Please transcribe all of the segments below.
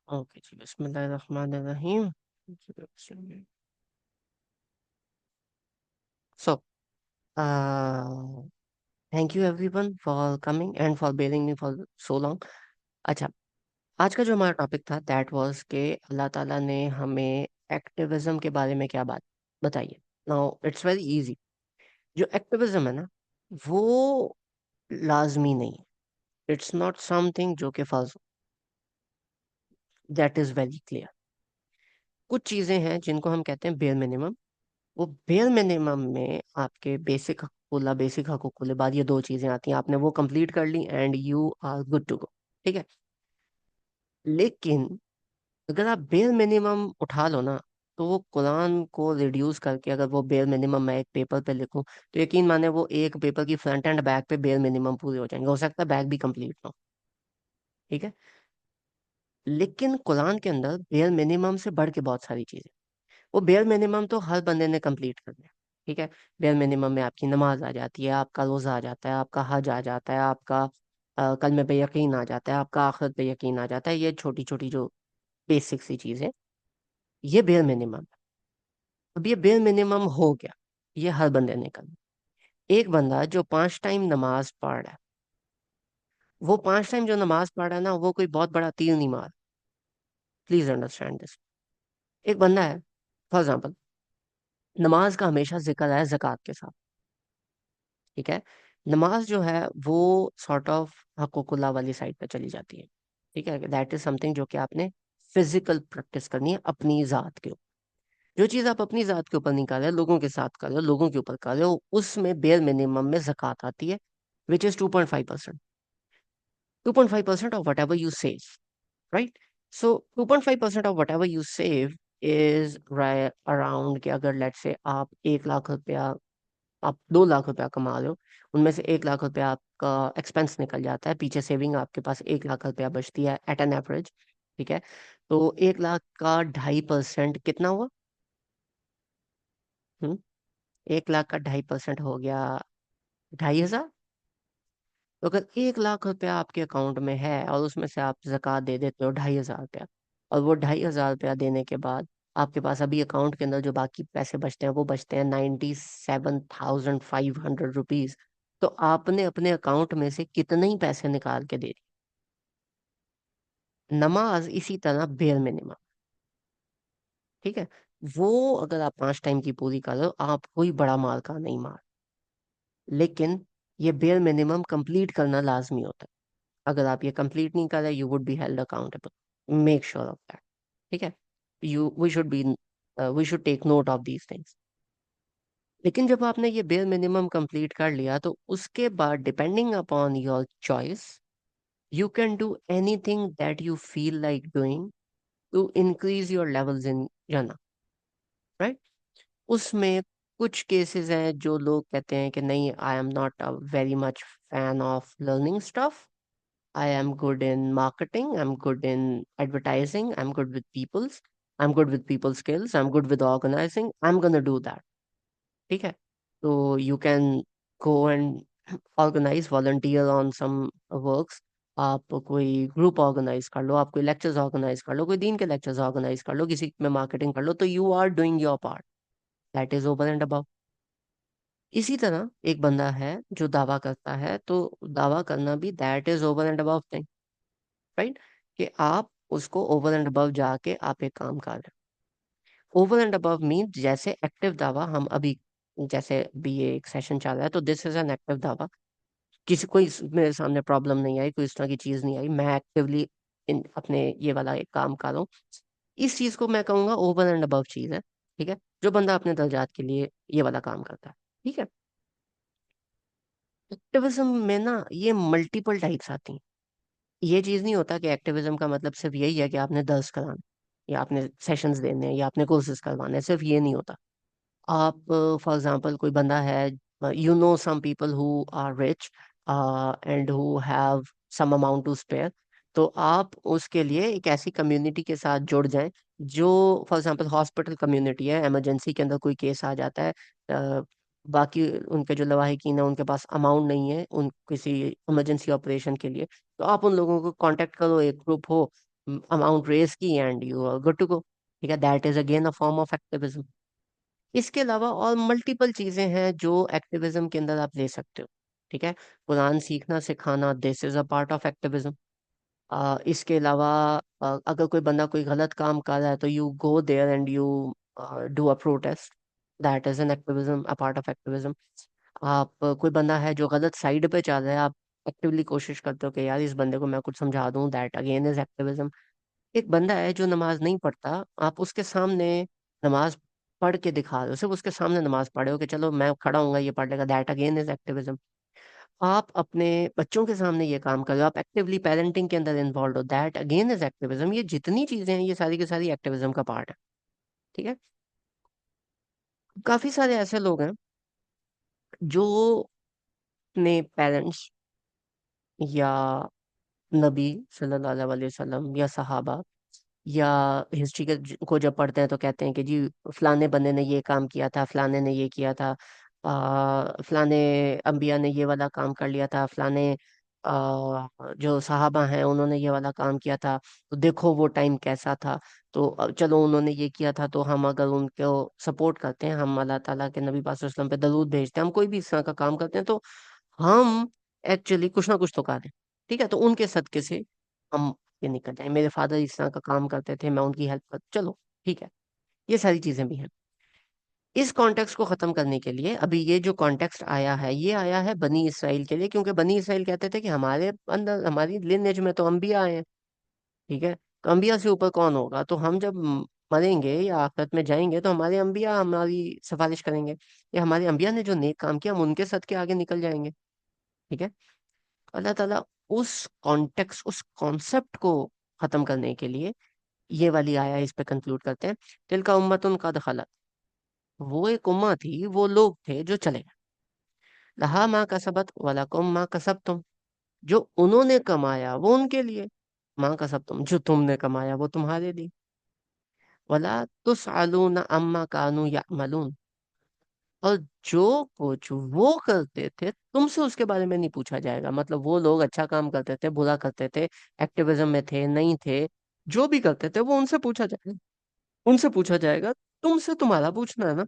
Okay जी, बिस्मिल्लाहिर्रहमानिर्रहीम। So thank you everyone for coming and for bearing me for so long. अच्छा, आज का जो हमारा टॉपिक था दैट वाज के अल्लाह ताला ने हमें एक्टिविज्म के बारे में क्या बात बताई है। Now it's very easy. जो एक्टिविज्म है ना, वो लाजमी नहीं है। इट्स नॉट समथिंग जो कि फर्ज, दैट इज वेरी क्लियर। कुछ चीजें हैं जिनको हम कहते हैं बेयर मिनिमम। वो बेयर मिनिमम में आपके बेसिक हकूकुल बाद ये दो चीजें आती हैं, आपने वो कंप्लीट कर ली and you are good to go. ठीक है। लेकिन अगर आप बेयर मिनिमम उठा लो ना, तो वो कुरान को रिड्यूस करके अगर वो बेयर मिनिमम मैं एक पेपर पे लिखूं, तो यकीन माने वो एक पेपर की फ्रंट एंड बैक पे बेयर मिनिमम पूरे हो जाएंगे, हो सकता है बैक भी कंप्लीट ना हो। ठीक है। लेकिन कुरान के अंदर बेयर मिनिमम से बढ़ के बहुत सारी चीजें। वो बेयर मिनिमम तो हर बंदे ने कंप्लीट करना है। ठीक है। बेयर मिनिमम में आपकी नमाज आ जाती है, आपका रोजा आ जाता है, आपका हज आ जाता है, आपका कलमे पे यकीन आ जाता है, आपका आखिरत पे यकीन आ जाता है। ये छोटी छोटी जो बेसिक सी चीजें, ये बेयर मिनिमम। अब ये बेयर मिनिमम हो गया, ये हर बंदे ने करना। एक बंदा जो 5 टाइम नमाज पढ़ रहा है, वो 5 टाइम जो नमाज पढ़ रहा है ना, वो कोई बहुत बड़ा तीर नहीं मार। Please understand this. एक बंदा है, फॉर एग्जाम्पल, नमाज का हमेशा जिक्र है जक़ात के साथ। ठीक है। नमाज जो है वो सॉर्ट ऑफ हकूकुल्लाह वाली साइड पे चली जाती है। ठीक है। दैट इज समथिंग जो कि आपने फिजिकल प्रैक्टिस करनी है अपनी जात के ऊपर। जो चीज आप अपनी जात के ऊपर नहीं कर रहे हो, लोगों के साथ कर रहे हो, लोगों के ऊपर कर रहे हो, उसमें बेयर मिनिमम में जक़ात आती है, which is 2.5%। 2.5% of what ever you save, right. So 2.5% of what ever you save is around कि अगर लेट से आप 1 लाख रुपया, आप 2 लाख रुपया कमा रहे हो, उनमें से 1 लाख रुपया आपका एक्सपेंस निकल जाता है, पीछे सेविंग आपके पास 1 लाख रुपया बचती है एट एन एवरेज। ठीक है। तो 1 लाख का 2.5% कितना हुआ? 1 लाख का 2.5% हो गया 2,500। तो अगर 1 लाख रुपया आपके अकाउंट में है और उसमें से आप जक़ात दे देते हो 2,500 रुपया, और वो 2,500 रुपया देने के बाद आपके पास अभी अकाउंट के अंदर जो बाकी पैसे बचते हैं वो बचते हैं 97,500 रुपीज। तो आपने अपने अकाउंट में से कितने ही पैसे निकाल के दे दिए। नमाज इसी तरह बेयर मिनिमम। ठीक है। वो अगर आप 5 टाइम की पूरी कर रहे हो, आप कोई बड़ा माल का नहीं मार। लेकिन ये बेयर मिनिमम कंप्लीट करना लाजमी होता है। अगर आप ये कंप्लीट नहीं कर रहे, you would be held accountable. Make sure of that. ठीक है। You we should take note of these things. लेकिन जब आपने ये बेयर मिनिमम कंप्लीट कर लिया, तो उसके बाद depending upon your choice, you can do anything that you feel like doing to increase your levels in जन्नत, राइट। उसमें कुछ केसेस हैं जो लोग कहते हैं कि नहीं, I am not a very much fan of learning stuff. I am good in marketing. I'm good in advertising. I'm good with people's. I'm good with people skills. I'm good with organizing. I'm gonna do that. ठीक है। तो you can go and organize, volunteer on some works. आप कोई group organise कर लो, आप कोई lectures organise कर लो, कोई दीन के लेक्चर्स ऑर्गेनाइज कर लो, किसी में मार्केटिंग कर लो, तो you are doing your part. That is over and above. इसी तरह एक बंदा है जो दावा करता है, तो दावा करना भी that is over and above, right. कि आप उसको ओवर एंड अबव जाके आप एक काम कर रहे हो। ओवर एंड अबव मीन जैसे एक्टिव दावा हम अभी, जैसे भी ये एक सेशन चल रहा है, तो दिस इज एन एक्टिव दावा। किसी कोई मेरे सामने प्रॉब्लम नहीं आई, कोई इस तरह की चीज नहीं आई, मैं एक्टिवली इन अपने ये वाला एक काम कर रहा हूँ। इस चीज को मैं कहूंगा ओवर एंड अबव चीज है। ठीक है। जो बंदा अपने दर्जात के लिए ये वाला काम करता है। ठीक है। एक्टिविज्म में ना ये मल्टीपल टाइप्स आती हैं। ये चीज नहीं होता कि एक्टिविज्म का मतलब सिर्फ यही है कि आपने दर्स कराना, या आपने सेशंस देने हैं, या आपने कोर्सेज करवाने हैं, सिर्फ ये नहीं होता। आप फॉर एग्जांपल कोई बंदा है, you know some people who are rich and who have some amount to spare, तो आप उसके लिए एक ऐसी कम्युनिटी के साथ जुड़ जाएं जो, फॉर एग्जांपल हॉस्पिटल कम्युनिटी है, इमरजेंसी के अंदर कोई केस आ जाता है, बाकी उनके जो लवाहिकीन है उनके पास अमाउंट नहीं है उन किसी इमरजेंसी ऑपरेशन के लिए, तो आप उन लोगों को कांटेक्ट करो, एक ग्रुप हो, अमाउंट रेज की and you are good to go. ठीक है, that is again a form of activism. इसके अलावा और मल्टीपल चीजें हैं जो एक्टिविज्म के अंदर आप ले सकते हो। ठीक है, कुरान सीखना सिखाना, this is a part of activism. इसके अलावा अगर कोई बंदा कोई गलत काम कर रहा है तो you go there and you do a protest, that is an activism, a part of activism. आप कोई बंदा है जो गलत साइड पे चल रहा है, आप एक्टिवली कोशिश करते हो कि यार इस बंदे को मैं कुछ समझा दूं, दैट अगेन इज एक्टिविज्म। एक बंदा है जो नमाज नहीं पढ़ता, आप उसके सामने नमाज पढ़ के दिखा रहे हो, सिर्फ उसके सामने नमाज पढ़े हो कि चलो मैं खड़ा हूंगा ये पढ़ लेगा, दैट अगेन इज एक्टिविज्म। आप अपने बच्चों के सामने ये काम कर रहे हो, आप एक्टिवली पेरेंटिंग के अंदर इन्वॉल्व हो, दैट अगेन इज एक्टिविज्म। ये जितनी चीजें हैं ये सारी की सारी एक्टिविज्म का पार्ट है। ठीक है, काफी सारे ऐसे लोग हैं जो अपने पेरेंट्स या नबी सल्लल्लाहु अलैहि वसल्लम या सहाबा या हिस्ट्री के को जब पढ़ते हैं तो कहते हैं कि जी फलाने बंदे ने ये काम किया था, फलाने ने ये किया था, फलाने अंबिया ने ये वाला काम कर लिया था, फलाने जो सहाबा हैं उन्होंने ये वाला काम किया था, तो देखो वो टाइम कैसा था। तो चलो उन्होंने ये किया था तो हम अगर उनको सपोर्ट करते हैं, हम अल्लाह ताला के नबी पाक सल्लल्लाहु अलैहि वसल्लम पे दरूद भेजते हैं, हम कोई भी इस तरह का काम करते हैं, तो हम एक्चुअली कुछ ना कुछ तो कर रहे हैं। ठीक है, तो उनके सदके से हम ये निकल जाए, मेरे फादर इस तरह का काम करते थे, मैं उनकी हेल्प कर, चलो ठीक है, ये सारी चीजें भी हैं। इस कॉन्टेक्स्ट को खत्म करने के लिए अभी ये जो कॉन्टेक्स्ट आया है ये आया है बनी इसराइल के लिए, क्योंकि बनी इसराइल कहते थे कि हमारे अंदर हमारी लिनेज में तो अम्बिया आए हैं। ठीक है, तो अम्बिया से ऊपर कौन होगा, तो हम जब मरेंगे या आखिरत में जाएंगे तो हमारे अम्बिया हमारी सिफारिश करेंगे, या हमारे अम्बिया ने जो नेक काम किया हम उनके सदके आगे निकल जाएंगे। ठीक है, अल्लाह ताला उस कॉन्टेक्स्ट उस कॉन्सेप्ट को खत्म करने के लिए ये वाली आया इस पे कंक्लूड करते हैं। तिल का उम्मतुन कद खलत, वो एक उम्मा थी, वो लोग थे जो चले गए। लहा मा कसबत वलकुम मा कसबतुम, जो उन्होंने कमाया वो उनके लिए, मा कसबतुम जो तुमने कमाया वो तुम्हारे लिए। वला तुसअलून अम्मा कानू यामलून, और जो कुछ वो करते थे तुमसे उसके बारे में नहीं पूछा जाएगा। मतलब वो लोग अच्छा काम करते थे, बुरा करते थे, एक्टिविज्म में थे नहीं थे, जो भी करते थे वो उनसे पूछा जाएगा, उनसे पूछा जाएगा। तुमसे तुम्हारा पूछना है ना,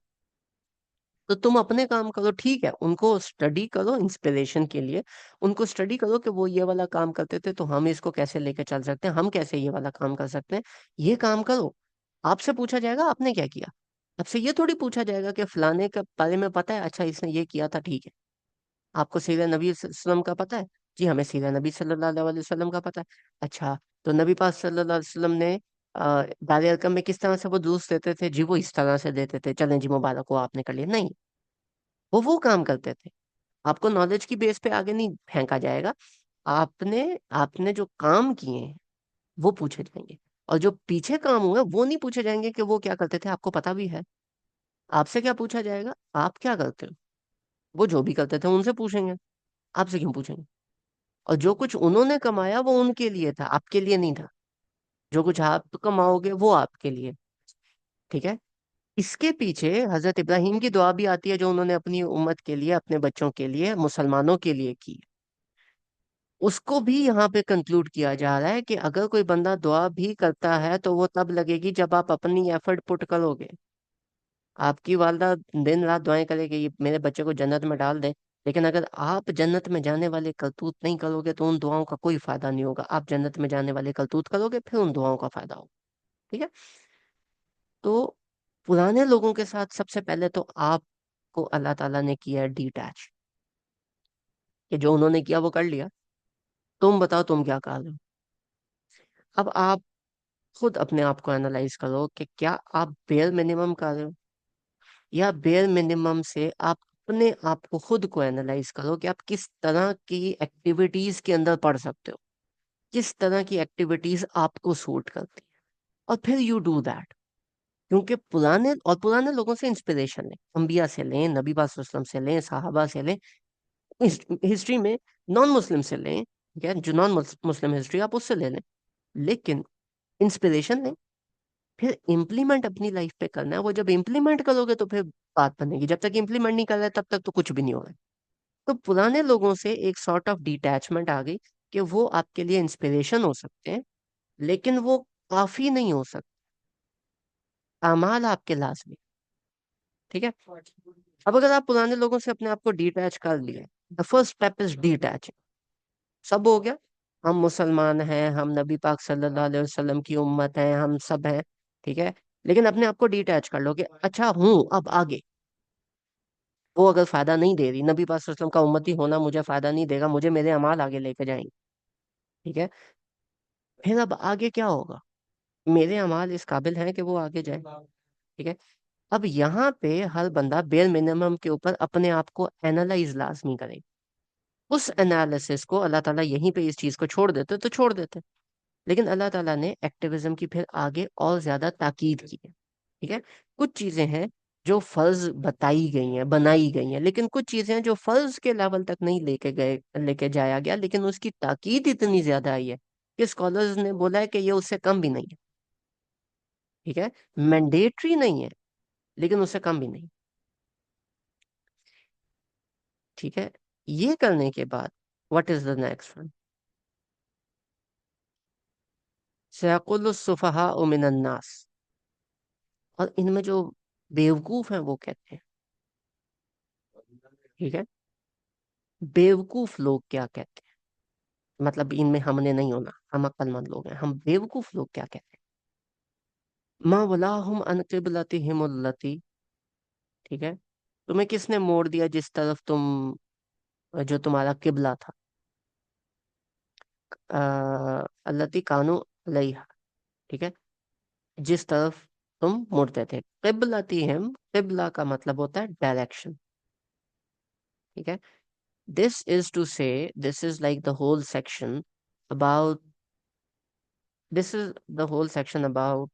तो तुम अपने काम करो। ठीक है, उनको स्टडी करो इंस्पिरेशन के लिए, उनको स्टडी करो कि वो ये वाला काम करते थे तो हम इसको कैसे लेके चल सकते हैं, हम कैसे ये वाला काम कर सकते हैं, ये काम करो। आपसे पूछा जाएगा आपने क्या किया, आपसे ये थोड़ी पूछा जाएगा कि फलाने के बारे में पता है, अच्छा इसने ये किया था, ठीक है। आपको सीरत नबी वसल्लम का पता है, जी हमें सीरत नबी सल्लल्लाहु अलैहि वसल्लम का पता है। अच्छा, तो नबी पाक सल्लल्लाहु अलैहि वसल्लम ने दार अरकम में किस तरह से वो जूस देते थे, जी वो इस तरह से देते थे, चलें जी मुबारक हो आपने कर लिया, नहीं, वो काम करते थे। आपको नॉलेज की बेस पे आगे नहीं फेंका जाएगा, आपने आपने जो काम किए हैं वो पूछे जाएंगे, और जो पीछे काम हुआ वो नहीं पूछे जाएंगे कि वो क्या करते थे, आपको पता भी है। आपसे क्या पूछा जाएगा, आप क्या करते हो, वो जो भी करते थे उनसे पूछेंगे, आपसे क्यों पूछेंगे। और जो कुछ उन्होंने कमाया वो उनके लिए था, आपके लिए नहीं था। जो कुछ आप कमाओगे वो आपके लिए। ठीक है, इसके पीछे हजरत इब्राहिम की दुआ भी आती है जो उन्होंने अपनी उम्मत के लिए, अपने बच्चों के लिए, मुसलमानों के लिए की। उसको भी यहाँ पे कंक्लूड किया जा रहा है कि अगर कोई बंदा दुआ भी करता है तो वो तब लगेगी जब आप अपनी एफर्ट पुट करोगे। आपकी वालदा दिन रात दुआएं करेगी ये मेरे बच्चे को जन्नत में डाल दे, लेकिन अगर आप जन्नत में जाने वाले करतूत नहीं करोगे तो उन दुआओं का कोई फायदा नहीं होगा। आप जन्नत में जाने वाले करतूत करोगे फिर उन दुआओं का फायदा होगा। ठीक है, तो पुराने लोगों के साथ सबसे पहले तो आपको अल्लाह ताला ने किया डिटैच, कि जो उन्होंने किया वो कर लिया, तुम बताओ तुम क्या कर रहे हो। अब आप खुद अपने आप को एनालाइज करो कि क्या आप बेयर मिनिमम कर रहे हो, या बेयर मिनिमम से आप अपने आप को खुद को एनालाइज करो कि आप किस तरह की एक्टिविटीज के अंदर पढ़ सकते हो, किस तरह की एक्टिविटीज आपको सूट करती है, और फिर यू डू दैट। क्योंकि पुराने लोगों से इंस्पिरेशन लें, अंबिया से लें, नबी पाक सल्लल्लाहु अलैहि वसल्लम से लें, साहबा से लें, हिस्ट्री में नॉन मुस्लिम से लें, ठीक है, जो नॉन मुस्लिम हिस्ट्री आप उससे ले लें, लेकिन इंस्पिरेशन लें, फिर इम्प्लीमेंट अपनी लाइफ पे करना है। वो जब इम्प्लीमेंट करोगे तो फिर बात बनेगी, जब तक इम्प्लीमेंट नहीं कर रहे तब तक तो कुछ भी नहीं होगा। तो पुराने लोगों से एक सॉर्ट ऑफ डिटैचमेंट आ गई कि वो आपके लिए इंस्पिरेशन हो सकते हैं, लेकिन वो काफी नहीं हो सकता। अमाल आपके लाजमी। ठीक है। अब अगर आप पुराने लोगों से अपने आप को डिटैच कर लिए, the first step is detach. सब हो गया, हम मुसलमान हैं, हम नबी पाक सल्लल्लाहु अलैहि वसल्लम की उम्मत हैं, हम सब हैं। ठीक है। लेकिन अपने आप को डिटैच कर लो कि अच्छा हूं, अब आगे वो अगर फायदा नहीं दे रही, नबी पाक सल्लल्लाहु अलैहि वसल्लम का उम्मती होना मुझे फायदा नहीं देगा, मुझे मेरे अमाल आगे लेके जाएंगे। ठीक है। फिर अब आगे क्या होगा? मेरे अमाल इस काबिल हैं कि वो आगे जाए। ठीक है। अब यहाँ पे हर बंदा बेयर मिनिमम के ऊपर अपने आप को एनालाइज लाजमी करे। उस एनालिसिस को अल्लाह ताला यहीं पे इस चीज को छोड़ देते तो छोड़ देते। लेकिन अल्लाह ताला ने एक्टिविज्म की फिर आगे और ज्यादा ताकीद की है। ठीक है। कुछ चीजें हैं जो फर्ज बताई गई हैं, बनाई गई हैं, लेकिन कुछ चीजें हैं जो फर्ज के लेवल तक नहीं लेके जाया गया, लेकिन उसकी ताकीद इतनी ज्यादा आई है कि स्कॉलर्स ने बोला है कि ये उससे कम भी नहीं है। ठीक है। मैंडेटरी नहीं है, लेकिन उससे कम भी नहीं। ठीक है। ये करने के बाद what is the next one? सयकुलु सुफहाउ मिनन नास। और इनमें जो बेवकूफ हैं वो कहते हैं। ठीक है। बेवकूफ लोग क्या कहते हैं, मतलब इनमें हमने नहीं होना, हम अक्लमंद लोग हैं, हम बेवकूफ लोग क्या कहते हैं? माँ वलाहुम अन क़िबलतिहिम अल्लती। ठीक है। तुम्हें किसने मोड़ दिया जिस तरफ तुम, जो तुम्हारा किबला था, अल्लती कानू अलैहा। ठीक है। जिस तरफ तुम मुड़ते थे, क़िबलतिहिम, क़िबला का मतलब होता है डायरेक्शन। ठीक है। This is to say, this is like the whole section about, this is the whole section about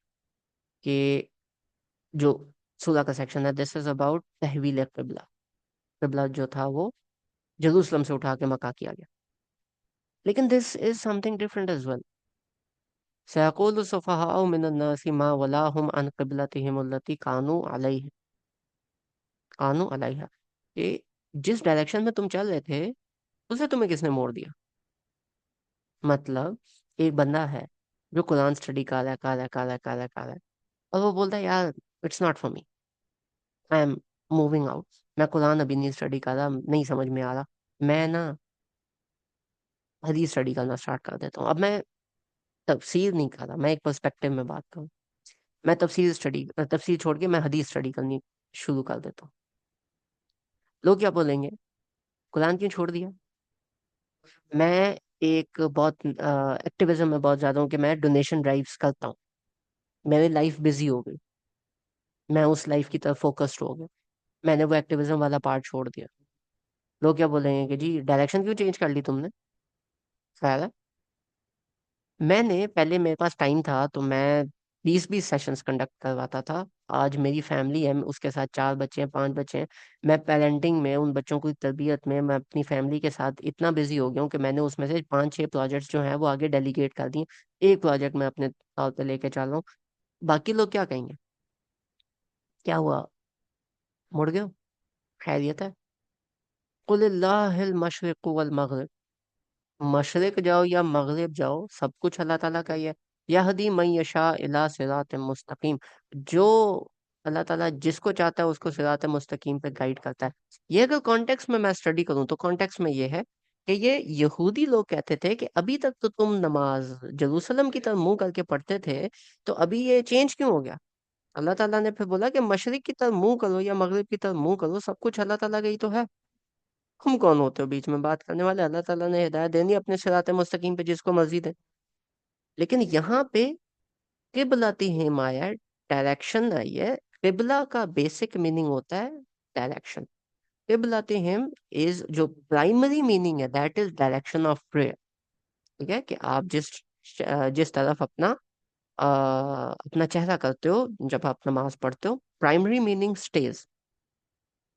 कि जो सूरा का सेक्शन है, दिस इज अबाउट तहवील किबला। किबला जो था वो जेरूसलम से उठा के मक्का किया गया। लेकिन this is something different as well. सयक़ूलु सुफ़हाउ मिनन नासि मा वलाहुम अन क़िबलतिहिम अल्लती कानू अलैहा। कि जिस डायरेक्शन में तुम चल रहे थे, उसे तुम्हें किसने मोड़ दिया? मतलब एक बंदा है जो कुरान स्टडी कर रहा है, कर रहा है, कर रहा है, कर रहा है, कर रहा है, और वो बोलता है यार it's not for me, I am moving out. मैं कुरान अभी नहीं स्टडी कर रहा, नहीं समझ में आ रहा, मैं ना हदीस स्टडी करना स्टार्ट कर देता हूँ। अब मैं तफसीर नहीं कर रहा, मैं एक पर्सपेक्टिव में बात करूँ। मैं तफसीर छोड़ के मैं हदीस स्टडी करनी शुरू कर देता हूँ। लोग क्या बोलेंगे? कुरान क्यों छोड़ दिया? मैं एक बहुत एक्टिविज्म में बहुत ज्यादा हूँ कि मैं डोनेशन ड्राइव्स करता हूँ, मेरी लाइफ बिजी हो गई, मैं उस लाइफ की तरफ फोकस्ड हो गया, मैंने वो एक्टिविज्म वाला पार्ट छोड़ दिया। लोग क्या बोलेंगे कि जी डायरेक्शन क्यों चेंज कर ली तुमने? ख्याल है, मैंने पहले, मेरे पास टाइम था तो मैं 20-20 सेशंस कंडक्ट करवाता था। आज मेरी फैमिली है, उसके साथ 4 बच्चे हैं, 5 बच्चे हैं। मैं पेरेंटिंग में, उन बच्चों की तरबियत में, मैं अपनी फैमिली के साथ इतना बिजी हो गया हूँ कि मैंने उसमें से 5-6 प्रोजेक्ट्स जो हैं वो आगे डेलीगेट कर दिए। एक प्रोजेक्ट मैं अपने तौर पे लेके चल रहा हूँ। बाकी लोग क्या कहेंगे? क्या हुआ, मुड़ गए हो? खैरियत है? कुलिल्लाहिल मशरिक़ु वल मगरिब। मशरिक जाओ या मगरिब जाओ, सब कुछ अल्लाह ताला का ही है। यहदी मन यशा इला सिरात मुस्तकीम। जो अल्लाह ताला जिसको चाहता है उसको सिरात मुस्तकीम पे गाइड करता है। ये अगर कॉन्टेक्स्ट में मैं स्टडी करूं तो कॉन्टेक्स्ट में ये है कि ये यहूदी लोग कहते थे कि अभी तक तो तुम नमाज जेरूसलम की तरफ मुंह करके पढ़ते थे, तो अभी ये चेंज क्यों हो गया? अल्लाह ताला ने फिर बोला कि मशरिक की तरफ मुंह करो या मगरिब की तरफ मुंह करो, सब कुछ अल्लाह ताला का ही तो है। हम कौन होते हो बीच में बात करने वाले? अल्लाह ताला ने हिदायत देनी है अपने सिरात मुस्तकीम पे जिसको मर्जी दे। लेकिन यहाँ पे किबलती हिमाया, डायरेक्शन आई है। किबला का बेसिक मीनिंग होता है डायरेक्शन। किबलती हिम इज, जो प्राइमरी मीनिंग है, that is direction of prayer. ठीक है। कि आप जिस तरफ अपना चेहरा करते हो जब आप नमाज पढ़ते हो, प्राइमरी मीनिंग स्टेज।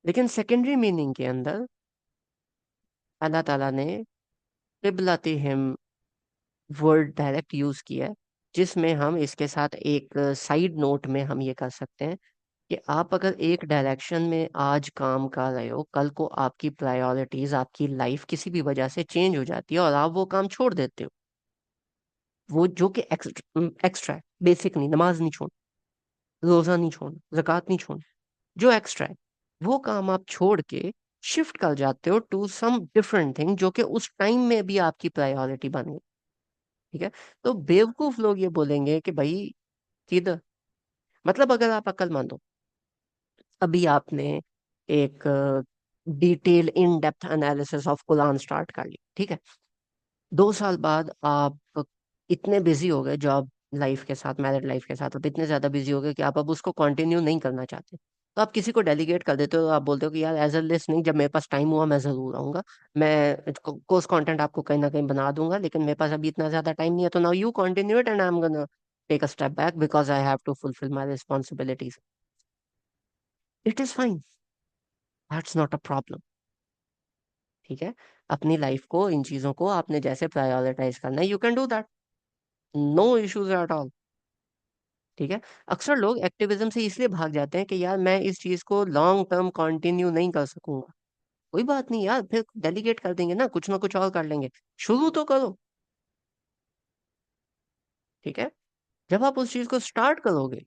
लेकिन सेकेंडरी मीनिंग के अंदर अल्लाह ताला ने किबलती वर्ड डायरेक्ट यूज किया है, जिसमें हम इसके साथ एक साइड नोट में हम ये कर सकते हैं कि आप अगर एक डायरेक्शन में आज काम कर रहे हो, कल को आपकी प्रायोरिटीज, आपकी लाइफ किसी भी वजह से चेंज हो जाती है और आप वो काम छोड़ देते हो, वो जो कि एक्स्ट्रा है, बेसिक नहीं, नमाज नहीं छोड़ना, रोजा नहीं छोड़ना, जक़ात नहीं छोड़ना, जो एक्स्ट्रा है, वो काम आप छोड़ के शिफ्ट कर जाते हो टू सम डिफरेंट थिंग जो कि उस टाइम में भी आपकी प्रायोरिटी बन गई। ठीक है। तो बेवकूफ लोग ये बोलेंगे कि भाई किधर, मतलब अगर आप अक्लमंद हो, अभी आपने एक detail in depth analysis of Quran start कर ली, ठीक है, 2 साल बाद आप इतने बिजी हो गए जॉब लाइफ के साथ, मैरिड लाइफ के साथ, अब इतने ज्यादा बिजी हो गए कि आप अब उसको कंटिन्यू नहीं करना चाहते, तो आप किसी को डेलीगेट कर देते हो। आप बोलते हो कि यार एज अ लिसनिंग जब मेरे पास टाइम हुआ मैं जरूर आऊंगा, मैं कोर्स कंटेंट आपको कहीं ना कहीं बना दूंगा, लेकिन मेरे पास अभी इतना ज्यादा टाइम नहीं है, तो now you continue it and I am gonna take a step back because I have to fulfil my responsibilities. It is fine, that's not a problem. ठीक है। अपनी लाइफ को, इन चीजों को आपने जैसे प्रायोरिटाइज करना है, you can do that, no issues at all. ठीक है। अक्सर लोग एक्टिविज्म से इसलिए भाग जाते हैं कि यार मैं इस चीज को लॉन्ग टर्म कंटिन्यू नहीं कर सकूंगा। कोई बात नहीं यार, फिर डेलीगेट कर देंगे ना कुछ और कर लेंगे, शुरू तो करो। ठीक है। जब आप उस चीज को स्टार्ट करोगे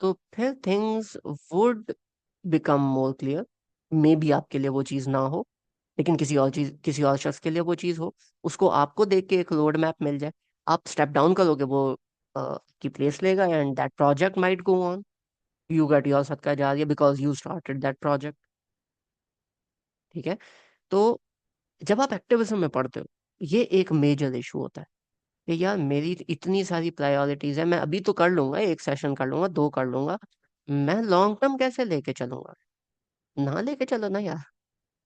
तो फिर things would become more clear. May be आपके लिए वो चीज ना हो, लेकिन किसी और शख्स के लिए वो चीज हो, उसको आपको देख के एक रोड मैप मिल जाए, आप स्टेप डाउन करोगे, वो की प्लेस लेगा and that project might go on, you get your सदका जारिया because you started that project. ठीक है। तो जब आप एक्टिविज्म में पढ़ते हो, ये एक मेजर इशू होता है कि यार मेरी इतनी सारी प्रायोरिटीज है, मैं अभी तो कर लूंगा, एक सेशन कर लूंगा, दो कर लूंगा, मैं लॉन्ग टर्म कैसे लेके चलूंगा? ना लेके चलो ना यार,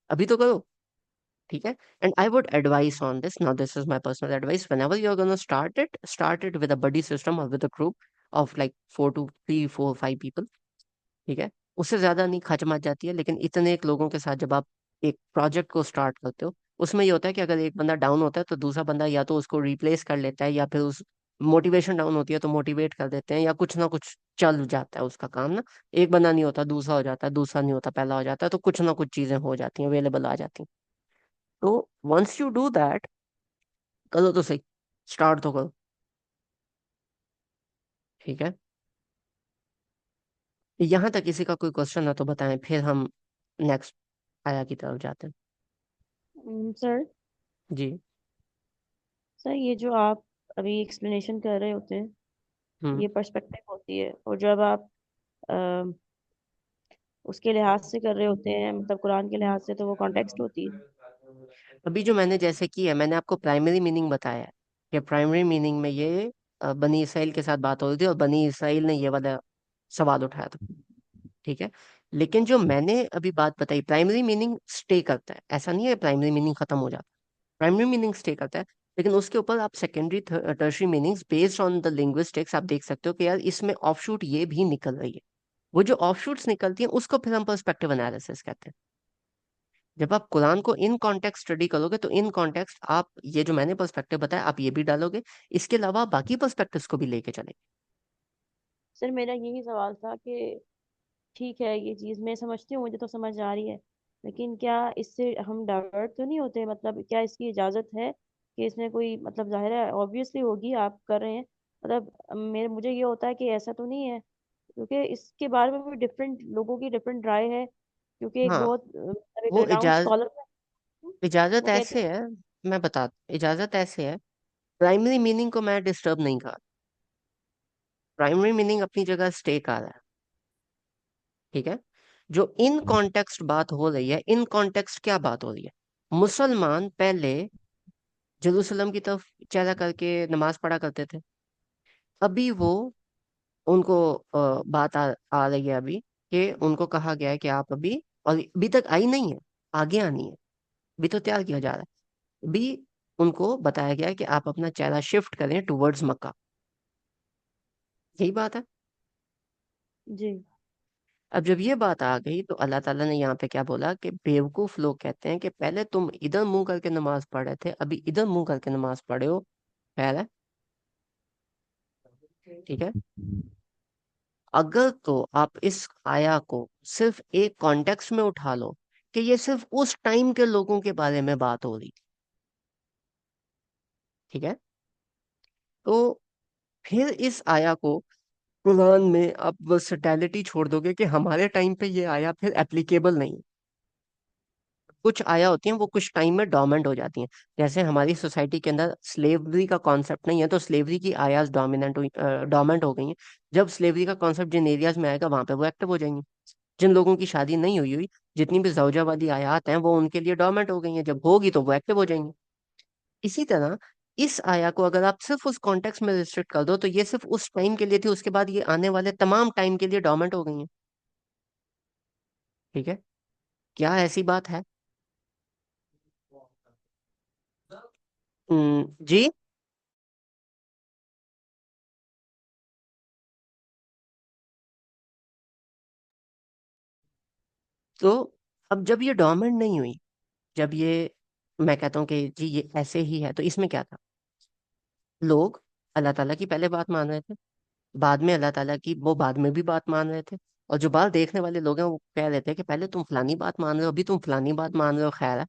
अभी तो करो। ठीक है। And I would advise on this, now this is my personal advice, whenever you are gonna start it with a buddy system और with a group of like 4 to 3 4 5 people. ठीक है। उससे ज्यादा नहीं, खच मच जाती है, लेकिन इतने एक लोगों के साथ जब आप एक प्रोजेक्ट को स्टार्ट करते हो, उसमें ये होता है कि अगर एक बंदा डाउन होता है तो दूसरा बंदा या तो उसको रिप्लेस कर लेता है, या फिर उस मोटिवेशन डाउन होती है तो मोटिवेट कर देते हैं, या कुछ ना कुछ चल जाता है उसका काम ना। एक बंदा नहीं होता दूसरा हो जाता है, दूसरा नहीं होता पहला हो जाता है, तो कुछ ना कुछ चीजें हो जाती हैं, अवेलेबल आ जाती हैं। तो वंस यू डू दैट, करो तो सही, स्टार्ट तो करो। ठीक है। यहाँ तक किसी का कोई क्वेश्चन है तो बताएं, फिर हम नेक्स्ट आया की तरफ जाते हैं। सर, जी। सर ये जो आप अभी एक्सप्लेनेशन कर रहे होते हैं, हम्म। ये पर्सपेक्टिव होती है, और जब आप अ, उसके लिहाज से कर रहे होते हैं, मतलब कुरान के लिहाज से, तो वो कॉन्टेक्स्ट होती है। अभी जो मैंने जैसे की है, मैंने आपको प्राइमरी मीनिंग बताया है कि प्राइमरी मीनिंग में ये बनी इसराइल के साथ बात हो रही थी और बनी इसराइल ने ये वाला सवाल उठाया था। ठीक है। लेकिन जो मैंने अभी बात बताई, प्राइमरी मीनिंग स्टे करता है, ऐसा नहीं है प्राइमरी मीनिंग खत्म हो जाता, प्राइमरी मीनिंग स्टे करता है, लेकिन उसके ऊपर आप secondary tertiary meanings based on the linguistics आप देख सकते हो कि यार इसमें ऑफशूट ये भी निकल रही है। वो जो ऑफशूट्स निकलती हैं उसको फिर हम पर्सपेक्टिव एनालिसिस कहते हैं। जब आप कुरान को इन कॉन्टेक्स्ट स्टडी करोगे तो इन कॉन्टेक्स्ट आप ये जो मैंने पर्सपेक्टिव बताया आप ये भी डालोगे, इसके अलावा आप बाकी पर्सपेक्टिव्स को भी लेके चलेंगे। सर मेरा यही सवाल था कि ठीक है, ये चीज़ मैं समझती हूँ, मुझे तो समझ आ रही है, लेकिन क्या इससे हम डाइवर्ट तो नहीं होते? मतलब क्या इसकी इजाज़त है कि इसमें कोई, मतलब जाहिर है ऑब्वियसली होगी, आप कर रहे हैं, मतलब मेरे मुझे ये होता है कि ऐसा तो नहीं है, क्योंकि इसके बारे में भी डिफरेंट लोगों की डिफरेंट राय है, क्योंकि एक हाँ, बहुत मतलब एक वो रिनाउंड स्कॉलर, इजाजत वो कहते ऐसे है, मैं बता, इजाजत ऐसे है, प्राइमरी मीनिंग को मैं डिस्टर्ब नहीं कर, प्राइमरी मीनिंग अपनी जगह स्टे कर रहा है। ठीक है। जो इन कॉन्टेक्स्ट बात हो रही है, इन कॉन्टेक्स्ट क्या बात हो रही है, मुसलमान पहले जेरूसलम की तरफ चेहरा करके नमाज पढ़ा करते थे, अभी वो उनको बात आ रही है अभी कि उनको कहा गया है कि आप अभी, और अभी तक आई नहीं है, आगे आनी है, अभी तो तैयार किया जा रहा है, अभी उनको बताया गया है कि आप अपना चेहरा शिफ्ट करें टुवर्ड्स मक्का। यही बात है। जी। अब जब ये बात आ गई तो अल्लाह ताला ने यहाँ पे क्या बोला कि बेवकूफ लोग कहते हैं कि पहले तुम इधर मुंह करके नमाज पढ़ रहे थे, अभी इधर मुंह करके नमाज पढ़े हो। खैर है। ठीक है। अगर तो आप इस आया को सिर्फ एक कॉन्टेक्स्ट में उठा लो कि ये सिर्फ उस टाइम के लोगों के बारे में बात हो रही, ठीक है, तो फिर इस आया को कुरान में आप वर्सेटैलिटी छोड़ दोगे कि हमारे टाइम पे ये आया फिर एप्लीकेबल नहीं। कुछ आया होती हैं वो कुछ टाइम में डोमेंट हो जाती हैं। जैसे हमारी सोसाइटी के अंदर स्लेवरी का कॉन्सेप्ट नहीं है, तो स्लेवरी की आयाज डोमेंट हो गई हैं। जब स्लेवरी का कॉन्सेप्ट जिन एरियाज में आएगा वहां पे वो एक्टिव हो जाएंगी। जिन लोगों की शादी नहीं हुई हुई, जितनी भी जौजावादी आयात हैं वो उनके लिए डोमेंट हो गई हैं, जब होगी तो वो एक्टिव हो जाएंगी। इसी तरह इस आया को अगर आप सिर्फ उस कॉन्टेक्स्ट में रिस्ट्रिक्ट कर दो तो ये सिर्फ उस टाइम के लिए थी, उसके बाद ये आने वाले तमाम टाइम के लिए डोमेंट हो गई हैं। ठीक है, क्या ऐसी बात है? जी। तो अब जब ये डोमेंट नहीं हुई, जब ये, मैं कहता हूँ कि जी ये ऐसे ही है, तो इसमें क्या था? लोग अल्लाह ताला की पहले बात मान रहे थे, बाद में अल्लाह ताला की वो बाद में भी बात मान रहे थे। और जो बात देखने वाले लोग हैं वो कह रहे थे कि पहले तुम फलानी बात मान रहे हो, अभी तुम फलानी बात मान रहे हो, खैर है।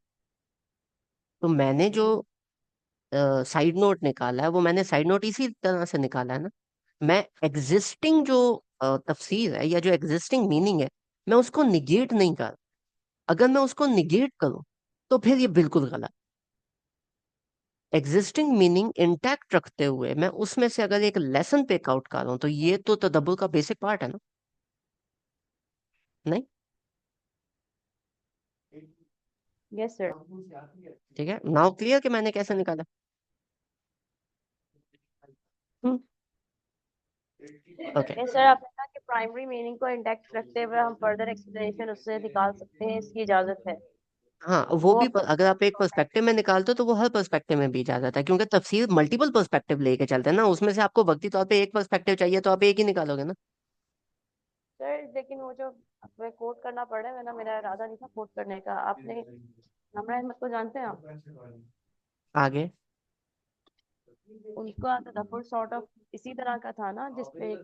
तो मैंने जो साइड नोट निकाला है वो मैंने साइड नोट इसी तरह से निकाला है ना। मैं एग्जिस्टिंग जो तफसीर है या जो एग्जिस्टिंग मीनिंग है, मैं उसको निगेट नहीं कर। अगर मैं उसको निगेट करूं तो फिर ये बिल्कुल गलत। एग्जिस्टिंग मीनिंग इंटैक्ट रखते हुए मैं उसमें से अगर एक लेसन पिक आउट कर रहा हूं तो ये तो तदब्बर का बेसिक पार्ट है ना। नहीं? Yes sir. ठीक है, नाउ क्लियर कि मैंने कैसे निकाला। हम्म। ओके। यस सर, आपने कहा कि प्राइमरी मीनिंग को इंटैक्ट रखते हुए हम फर्दर एक्सप्लेनेशन उससे निकाल सकते हैं, इसकी इजाजत है। हाँ, वो वो भी आपको अगर आप एक पर्सपेक्टिव में निकालते हो तो वो हर पर्सपेक्टिव में भी इजाजत है, क्योंकि तफसीर मल्टीपल पर्सपेक्टिव लेके चलते हैं ना, उसमें से आपको वक्ती तौर पे एक पर्सपेक्टिव चाहिए तो आप एक ही निकालोगे ना। सर, लेकिन वो जो हमें कोट करना पड़ रहा है, वरना मेरा इरादा नहीं था कोट करने का। आपने हमरा अहमद को जानते हैं आप? आगे। उनका तदब्बुर सॉर्ट ऑफ इसी तरह का था ना, जिसपे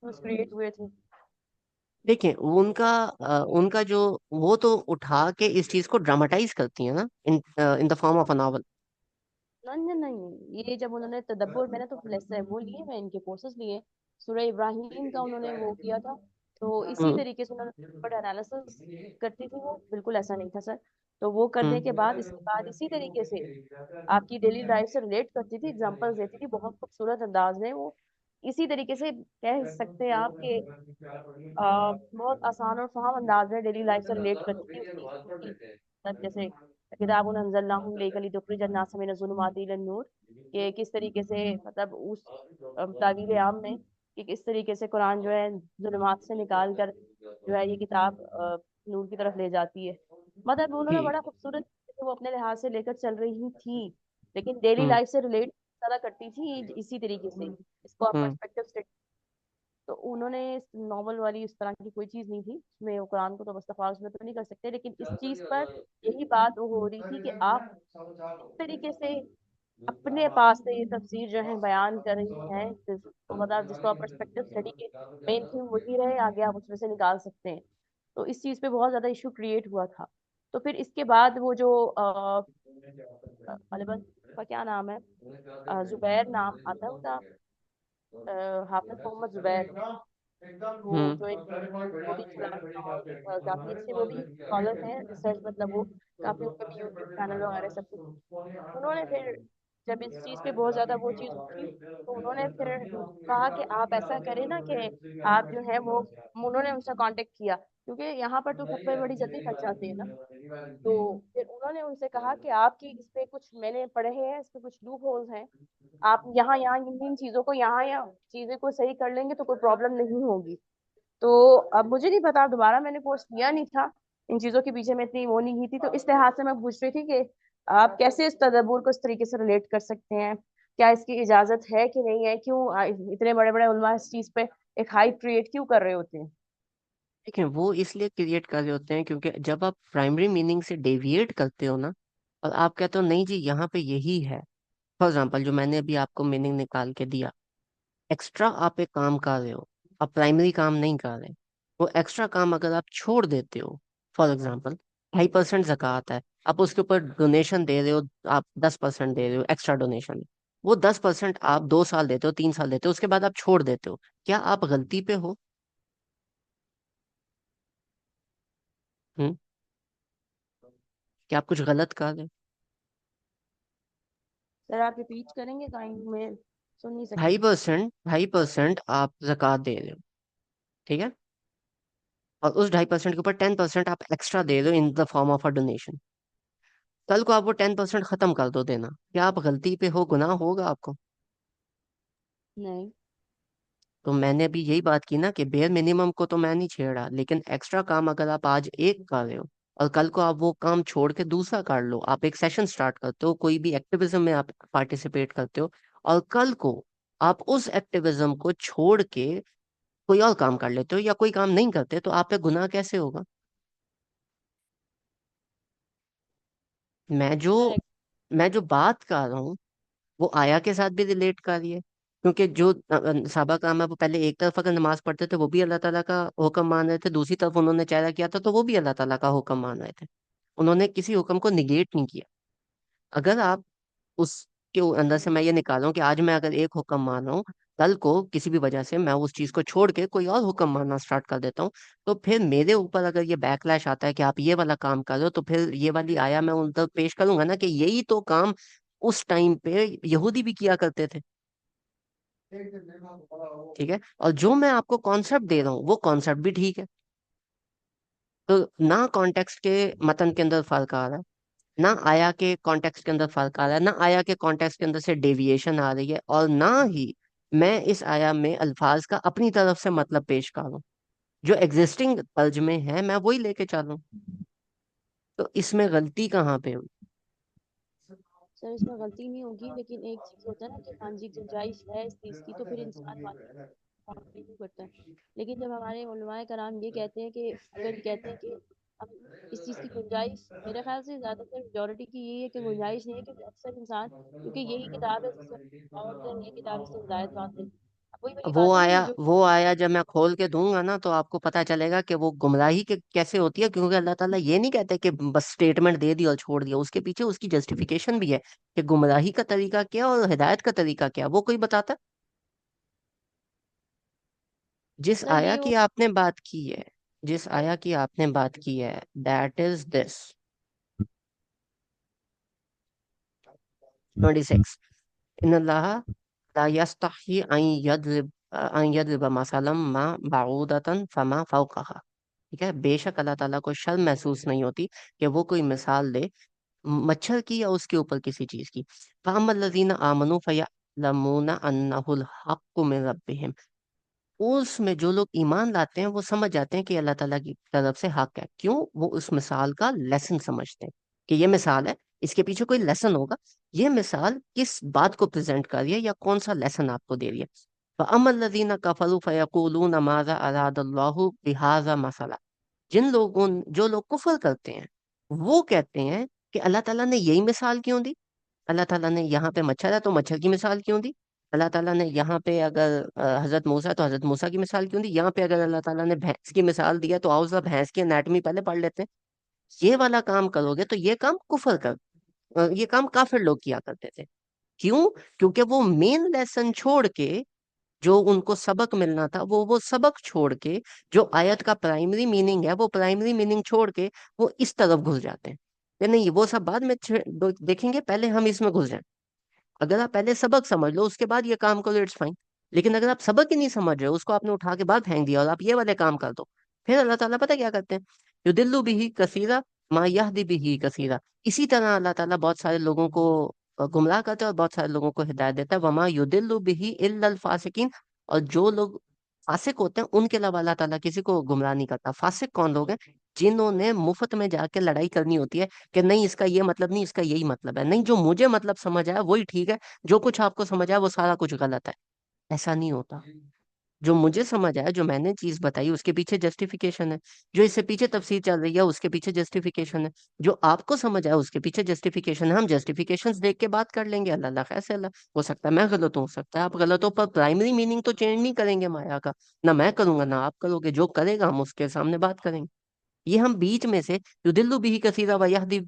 क्रिएट हुए थे। देखिए उनका जो, वो तो उठा के इस चीज को ड्रामेटाइज करती है ना, in in the form of a novel. नहीं नहीं, ये जब उन्होंने तदब्बुर, मैंने तो लेसन वो लिए, मैं इनके कोर्सेज लिए, सूरह इब्राहिम का उन्होंने वो किया था। तो इसी हम्म। तरीके से उन्होंने वर्ड एनालिसिस करती थी, वो बिल्कुल ऐसा नहीं था सर। तो वो करने के बाद, इसके बाद इसी तरीके से आपकी डेली लाइफ से रिलेट करती थी, एग्जांपल्स देती थी, बहुत खूबसूरत अंदाज में वो। इसी तरीके से कह सकते हैं आप कि बहुत आसान और फहाम अंदाज में डेली लाइफ से रिलेट करती थी उस चीज को कि मतलब जैसे किताबुन अंज़लनाहु इलैका लितुखरिजन नास मिन ज़ुलुमाति इलन नूर, कि किस तरीके से मतलब उस तावील आम में कि किस तरीके से कुरान जो है जुल्मात से निकाल कर जो है ये किताब नूर की तरफ ले जाती है। मतलब उन्होंने ठीक। बड़ा खूबसूरत तरीके से वो अपने लिहाज से लेकर चल रही थी, लेकिन डेली हम्म। लाइफ से रिलेट ज्यादा करती थी इसी तरीके से। इसको आप हम्म। पर्सपेक्टिव, तो उन्होंने नॉवल वाली इस तरह की कोई चीज नहीं थी उसमें, वो कुरान को तो मुस्तफा उसमें तो नहीं कर सकते, लेकिन इस चीज पर यही बात वो हो रही थी कि आप किस तरीके से अपने पास से ये तफसीर जो है बयान कर रही हैं, तो मतलब जिसको आप पर्सपेक्टिव स्टडी के मेन थीम वही रहे, आगे आप उसमें से निकाल सकते हैं। तो इस चीज पे बहुत ज्यादा इशू क्रिएट हुआ था। तो फिर इसके बाद वो जो गालिबन का क्या नाम है, जुबैर नाम आता है उनका, हाफिज मोहम्मद जुबैर, वो हम्म। जो एक वो भी चलाते हैं और काफी अच्छे वो भी स्कॉलर हैं, रिसर्च मतलब वो काफी, उनके भी यूट्यूब चैनल वगैरह सब कुछ। उन्होंने फिर जब इस चीज पे बहुत ज्यादा वो चीज उठी, तो उन्होंने फिर कहा कि आप ऐसा करें ना कि आप जो है वो, उन्होंने उनसे कांटेक्ट किया, क्योंकि यहाँ पर तो फतवे बड़ी जल्दी फट जाते हैं ना। तो फिर उन्होंने उनसे कहा कि आपकी इस पे कुछ मैंने पढ़े हैं, इस पे कुछ लूप होल्स हैं, आप यहाँ यहाँ इन इन चीजों को यहाँ या चीजें को सही कर लेंगे तो कोई प्रॉब्लम नहीं होगी। तो अब मुझे नहीं पता, दोबारा मैंने कोर्स किया नहीं था, इन चीजों के पीछे मैं इतनी वो नहीं की थी, तो इस लिहाज से मैं पूछ रही थी कि आप कैसे इस तदब्बुर को इस तरीके से रिलेट कर सकते हैं, क्या इसकी इजाजत है कि नहीं है, क्यों इतने बड़े बड़े उलमा इस चीज पे एक हाइप क्रिएट क्यों कर रहे होते हैं? देखिए वो इसलिए क्रिएट कर रहे होते हैं क्योंकि जब आप प्राइमरी मीनिंग से डेविएट करते हो ना, और आप कहते हो नहीं जी यहाँ पे यही है। फॉर एग्जाम्पल जो मैंने अभी आपको मीनिंग निकाल के दिया, एक्स्ट्रा आप एक काम कर रहे हो, आप प्राइमरी काम नहीं कर रहे, वो एक्स्ट्रा काम अगर आप छोड़ देते हो, फॉर एग्जाम्पल 2.5% ज़कात है, आप उसके ऊपर डोनेशन दे रहे हो, आप 10% दे रहे हो एक्स्ट्रा डोनेशन, वो 10% आप 2 साल देते हो, 3 साल देते हो, उसके बाद आप छोड़ देते हो। क्या आप गलती पे हो? हम्म। क्या आप कुछ गलत कर रहे हो? सर आप रिपीट करेंगे, काइंड में सुन नहीं ढाई सकी। परसेंट 2.5% आप जक़ात दे रहे हो, ठीक है? और उस 2.5% के ऊपर 10% आप एक्स्ट्रा दे रहे हो इन the form of a donation. कल को आप वो 10% खत्म कर दो देना, क्या आप गलती पे हो? गुनाह होगा आपको? नहीं। तो मैंने भी यही बात की ना कि बेयर मिनिमम को तो मैं नहीं छेड़ा, लेकिन एक्स्ट्रा काम अगर आप आज एक कर रहे हो और कल को आप वो काम छोड़ के दूसरा कर लो, आप एक सेशन स्टार्ट करते हो, कोई भी एक्टिविज्म में आप पार्टिसिपेट करते हो, और कल को आप उस एक्टिविज्म को छोड़ के कोई और काम कर लेते हो या कोई काम नहीं करते, तो आप पे गुनाह कैसे होगा? मैं जो सर मैं जो बात कर रहा हूँ वो आया के साथ भी रिलेट कर रही है, क्योंकि जो साहबा काम है वो पहले एक तरफ अगर नमाज पढ़ते थे वो भी अल्लाह ताला का हुक्म मान रहे थे, दूसरी तरफ उन्होंने चेहरा किया था तो वो भी अल्लाह ताला का हुक्म मान रहे थे। उन्होंने किसी हुक्म को निगेट नहीं किया। अगर आप उसके अंदर से मैं ये निकालूं कि आज मैं अगर एक हुक्म मान रहा हूँ, कल को किसी भी वजह से मैं उस चीज को छोड़ के कोई और हुक्म मानना स्टार्ट कर देता हूँ, तो फिर मेरे ऊपर अगर ये बैकलैश आता है कि आप ये वाला काम कर रहे हो, तो फिर ये वाली आया मैं उन तक पेश करूंगा ना कि यही तो काम उस टाइम पे यहूदी भी किया करते थे। ठीक है, और जो मैं आपको कॉन्सेप्ट दे रहा हूँ वो कॉन्सेप्ट भी ठीक है। तो ना कॉन्टेक्स्ट के मतन के अंदर फर्क आ रहा है, ना आया के कॉन्टेक्स्ट के अंदर फर्क आ रहा है, ना आया के कॉन्टेक्स्ट के अंदर से डेविएशन आ रही है, और ना ही मैं इस आया में अल्फाज का अपनी तरफ से मतलब पेश कर रहा हूँ। जो एग्जिस्टिंग तर्जमे है मैं वही लेके चल रहा हूँ। तो इसमें गलती कहाँ पे हुई? सर इसमें गलती नहीं होगी, लेकिन एक चीज होता है ना कि हाँ जी गुंजाइश है इस चीज की, तो फिर इंसान मानने को करता है। लेकिन जब हमारे उलमाए कराम ये कहते हैं कि अगर कहते हैं कि अब इस चीज की गुंजाइश, मेरे ख्याल से ज्यादातर मेजोरिटी की यही है कि गुंजाइश नहीं है, क्योंकि अक्सर इंसान, क्योंकि यही किताब है जिससे पाते हैं, यही किताब इससे हिदायत पाते हैं। अब वही वाली बात है ना कि जो वो आया जब मैं खोल के दूंगा ना तो आपको पता चलेगा कि वो गुमराही के कैसे होती है, क्योंकि अल्लाह ताला ये नहीं कहते कि बस स्टेटमेंट दे दी और छोड़ दिया, उसके पीछे उसकी जस्टिफिकेशन भी है कि गुमराही का तरीका क्या और हिदायत का तरीका क्या, वो कोई बताता है? जिस सर आया ये की हो। आपने बात की है, जिस आया की आपने बात की है, दैट इज दिस 26, इन अल्लाह ला यस्तही अन यद्रिब मसलम मा बाऊदतन फमा फौकहा। ठीक है, बेशक अल्लाह ताला को शर्म महसूस नहीं होती कि वो कोई मिसाल दे मच्छर की या उसके ऊपर किसी चीज की। फ़अम्मल्लज़ीना आमनू फ़यअलमूना अन्नहुल हक़्क़ु मिन रब्बिहिम। उसमें जो लोग ईमान लाते हैं वो समझ जाते हैं कि अल्लाह ताला की तरफ से हक है। क्यों? वो उस मिसाल का लेसन समझते हैं कि ये मिसाल है, इसके पीछे कोई लेसन होगा। ये मिसाल किस बात को प्रेजेंट कर रही है या कौन सा लेसन आपको दे रही है। फ़अम्मल्लज़ीना कफ़रू फ़यक़ूलूना माज़ा अरादल्लाहु बिहाज़ा मसला। जो लोग कुफर करते हैं वो कहते हैं कि अल्लाह ताला ने यही मिसाल क्यों दी? अल्लाह ताला ने यहाँ पे मच्छर है तो मच्छर की मिसाल क्यों दी? अल्लाह ताला ने यहाँ पे अगर हजरत मूसा है तो हजरत मूसा की मिसाल क्यों दी? यहाँ पे अगर अल्लाह ताला ने भैंस की मिसाल दिया तो आओ जरा भैंस की एनाटमी पहले पढ़ लेते हैं। ये वाला काम करोगे तो ये काम कुफर कर ये काम काफिर लोग किया करते थे। क्यों? क्योंकि वो मेन लेसन छोड़ के, जो उनको सबक मिलना था वो सबक छोड़ के, जो आयत का प्राइमरी मीनिंग है वो प्राइमरी मीनिंग छोड़ के वो इस तरफ घुस जाते हैं कि नहीं वो सब बाद में देखेंगे, पहले हम इसमें घुस जाएं। अगर आप पहले सबक समझ लो उसके बाद ये काम करो, इट्स फाइन। लेकिन अगर आप सबक ही नहीं समझ रहे हो, उसको आपने उठा के बाहर फेंक दिया और आप ये वाले काम कर दो, फिर अल्लाह ताला पता क्या करते हैं? युदिल्लु बिही कसीरा मा यहदी बिही कसीरा। इसी तरह अल्लाह ताला बहुत सारे लोगों को गुमराह करता है और बहुत सारे लोगों को हिदायत देता है। वमा युदिल्लु बिही इल्लल फासिकीन। और जो लोग फासिक होते हैं उनके अलावा अल्लाह ताला किसी को गुमराह नहीं करता। फासिक कौन लोग हैं? जिन्होंने मुफ्त में जाके लड़ाई करनी होती है कि नहीं इसका ये मतलब नहीं, इसका यही मतलब है, नहीं जो मुझे मतलब समझ आया वही ठीक है, जो कुछ आपको समझ आया वो सारा कुछ गलत है। ऐसा नहीं होता। जो मुझे समझ आया, जो मैंने चीज बताई उसके पीछे जस्टिफिकेशन है, जो इससे पीछे तफसीर चल रही है उसके पीछे जस्टिफिकेशन है, जो आपको समझ आया उसके पीछे जस्टिफिकेशन है। हम जस्टिफिकेशंस देख के बात कर लेंगे, अल्लाह अल्लाह खैर से अल्लाह। हो सकता है मैं गलत हूँ, हो सकता है आप गलत हो, पर प्राइमरी मीनिंग तो चेंज नहीं करेंगे माया का। ना मैं करूंगा ना आप करोगे, जो करेगा हम उसके सामने बात करेंगे। ये हम बीच में से युदिल्लु बिही कसीरा वयहदी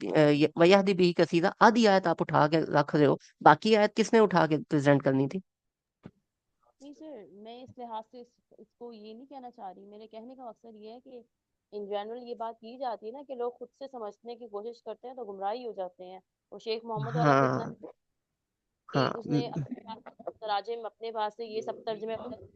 बिही कसीरा आदि आयत आप उठा के रख रहे हो, बाकी आयत किसने उठा के प्रेजेंट करनी थी? नहीं सर, मैं इस लिहाज से इसको ये नहीं कहना चाह रही। मेरे कहने का मकसद ये है कि इन जनरल ये बात की जाती है ना कि लोग खुद से समझने की कोशिश करते हैं तो गुमराही हो जाते हैं। और शेख मोहम्मद वाला फितना हाँ कि हाँ उसने अपने पास तराजिम अपने पास से ये सब तर्जमे गलत है,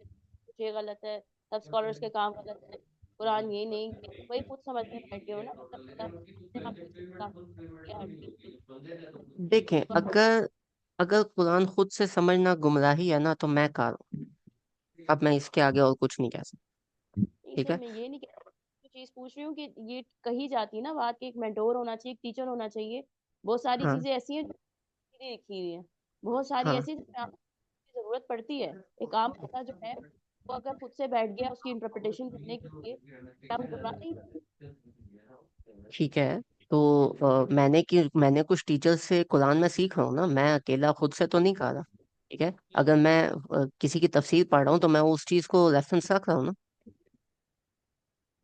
कुछ ये गलत है, सब स्कॉलर्स के काम गलत है, कुरान ये नहीं, वही खुद समझने बैठ गए हो ना, मतलब अपने आप को इसमें काम किया हर चीज। देखें, अगर अगर कुरान खुद से समझना गुमराही है ना, तो मैं कार हूं। अब मैं इसके आगे और कुछ नहीं कह सकता। नहीं ठीक सर, है। मैं ये नहीं कह चीज पूछ रही हूँ कि ये कही जाती है ना बात कि एक मेंटोर होना चाहिए, एक टीचर होना चाहिए। बहुत सारी हाँ चीजें ऐसी हैं जो सीधी लिखी हुई हैं, बहुत सारी हाँ ऐसी जिसमें आपको जरूरत पड़ती है। एक आम बंदा जो है वो अगर खुद से बैठ गया उसकी इंटरप्रिटेशन करने के लिए, क्या वो गुमराह नहीं? ठीक है। तो मैंने कुछ टीचर से कुरान में सीख रहा हूँ ना, मैं अकेला खुद से तो नहीं कर रहा। ठीक है। अगर मैं किसी की तफसीर पढ़ रहा हूँ तो मैं उस चीज को रेफरेंस रख रहा हूँ ना।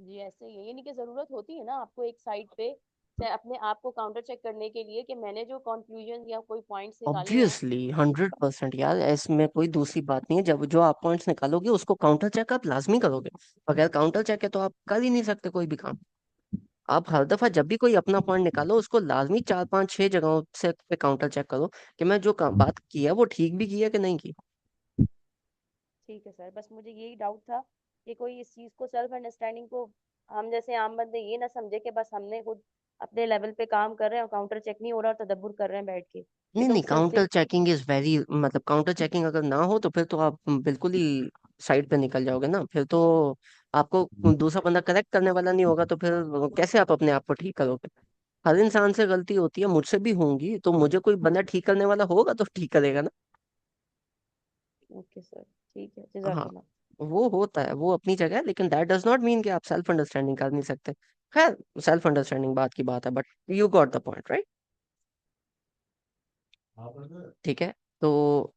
जी ऐसे ही है, यानी कि जरूरत होती है ना आपको एक साइड पे से अपने आप को काउंटर चेक करने के लिए कि मैंने जो कंक्लूजन या कोई पॉइंट्स निकाले हैं। ऑब्वियसली 100% यार, इसमें कोई दूसरी बात नहीं है। जब जो आप पॉइंट्स निकालोगे उसको काउंटर चेक आप लाजमी करोगे। बगैर काउंटर चेक के तो आप कर ही नहीं सकते कोई भी काम। आप हर दफा जब भी कोई अपना पॉइंट निकालो उसको लाजमी 4 5 6 जगहों से पे काउंटर चेक करो कि मैं जो बात की है वो ठीक भी की है कि नहीं की। ठीक है सर, बस मुझे यही डाउट था कि कोई इस चीज को सेल्फ अंडरस्टैंडिंग को हम जैसे आम बंदे ये ना समझे कि बस हमने खुद अपने लेवल पे काम कर रहे हैं और काउंटर चेक नहीं हो रहा और तदब्बर कर रहे हैं बैठ के। ये नहीं तो नहीं, just counter checking is very, मतलब काउंटर चेकिंग अगर ना हो तो फिर तो आप बिल्कुल ही साइड पे निकल जाओगे ना। फिर तो आपको दूसरा बंदा करेक्ट करने वाला नहीं होगा, तो फिर कैसे आप अपने आप को ठीक करोगे? हर इंसान से गलती होती है, मुझसे भी होंगी, तो मुझे कोई बंदा ठीक करने वाला होगा तो ठीक करेगा ना। ओके सर, ठीक है, हाँ, जजाकल्ला। वो होता है, वो अपनी जगह है, लेकिन दैट डज नॉट मीन कि आप सेल्फ अंडरस्टैंडिंग कर नहीं सकते। खैर, सेल्फ अंडरस्टैंडिंग बात की बात है, but you got the point, right? ठीक है। तो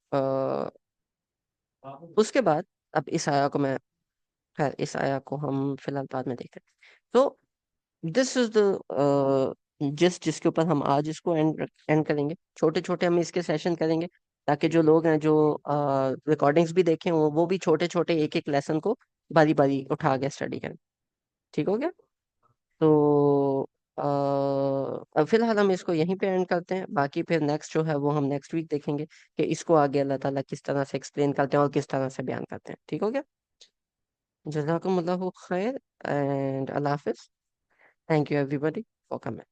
उसके बाद अब इस आया को मैं, खैर इस आया को हम फिलहाल बाद में देखते हैं। तो दिस इज द जिसके ऊपर हम आज इसको एंड एंड करेंगे। छोटे छोटे हम इसके सेशन करेंगे, ताकि जो लोग हैं जो रिकॉर्डिंग्स भी देखें वो भी छोटे छोटे एक एक लेसन को बारी बारी उठा के स्टडी करें। ठीक हो गया? तो अब फिलहाल हम इसको यहीं पे एंड करते हैं। बाकी फिर नेक्स्ट जो है वो हम नेक्स्ट वीक देखेंगे कि इसको आगे अल्लाह ताला किस तरह से एक्सप्लेन करते हैं और किस तरह से बयान करते हैं। ठीक हो गया? जज़ाकुमुल्लाहु खैर and Allah Hafiz. Thank you everybody for coming.